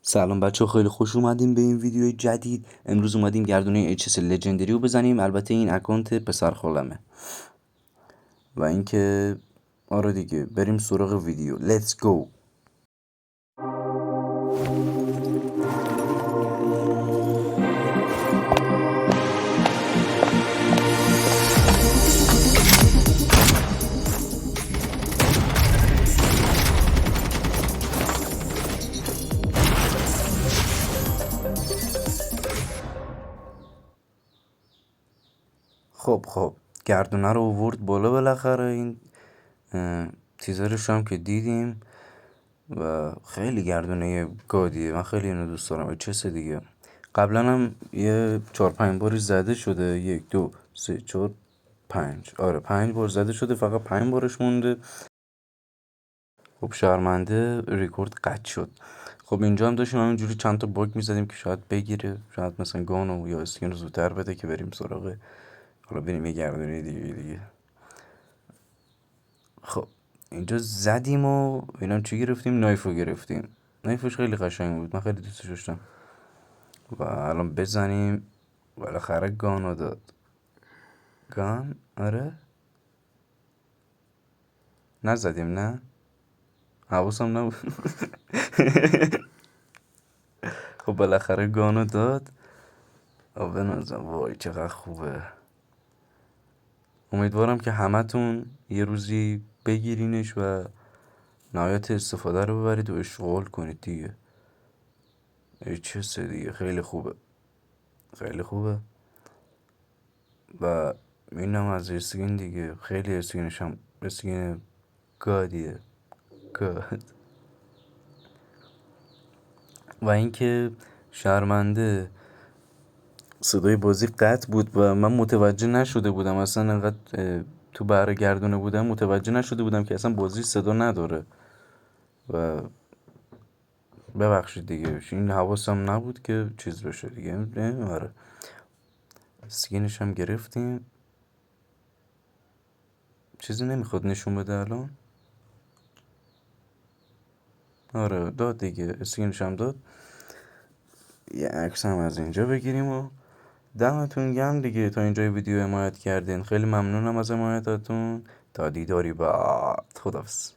سلام بچه، خیلی خوش اومدیم به این ویدیو جدید. امروز اومدیم گردونه HS لژندری رو بزنیم. البته این اکانت پسر خالمه و اینکه آره دیگه، بریم سراغ ویدیو. Let's go. خب گردونه رو آورد بالا بالاخره. این تیزرش هم که دیدیم و خیلی گردونه گادیه. من خیلی اینو دوست دارم. HS دیگه قبلا هم یه 4-5 باری زده شده. 1 2 3 4 5 آره 5 بار زده شده، فقط 5 بارش مونده. خب شرمنده ریکورد قطع شد. خب اینجا هم داشتیم همینجوری چند تا باگ میزدیم که شاید بگیره، شاید مثلا گانو یا اسکین رو زودتر بده که بریم سراغ. حالا بریم یه گردونه دیگه. خب اینجا زدیم و اینا چی گرفتیم؟ نایفو گرفتیم. نایفش خیلی قشنگ بود، من خیلی دوستش داشتم. و الان بزنیم. بالاخره گانو داد. گان؟ آره نزدیم نه؟ حواسم نبود. خب بالاخره گانو داد. بنازم وای چقدر خوبه. امیدوارم که همتون یه روزی بگیرینش و نهایت استفاده رو ببرید و اشغال کنید دیگه. HS دیگه خیلی خوبه، خیلی خوبه. و اینم از اسکین دیگه. خیلی اسکینش هم اسکین گادیه، گاد. و اینکه شرمنده صدای بازی قطع بود و من متوجه نشده بودم اصلا. انقدر تو بحر گردونه بودم متوجه نشده بودم که اصلا بازی صدا نداره. و ببخشید دیگه، این حواسم نبود که چیز بشه دیگه. آره سکینش هم گرفتیم. چیزی نمیخواد نشون بده الان. آره داد دیگه، اسکینش هم داد. یه عکس هم از اینجا بگیریم و دمتون گرم دیگه تا اینجای ویدیو حمایت کردین. خیلی ممنونم از حمایتاتون. تا دیداری بعد، خداحافظ.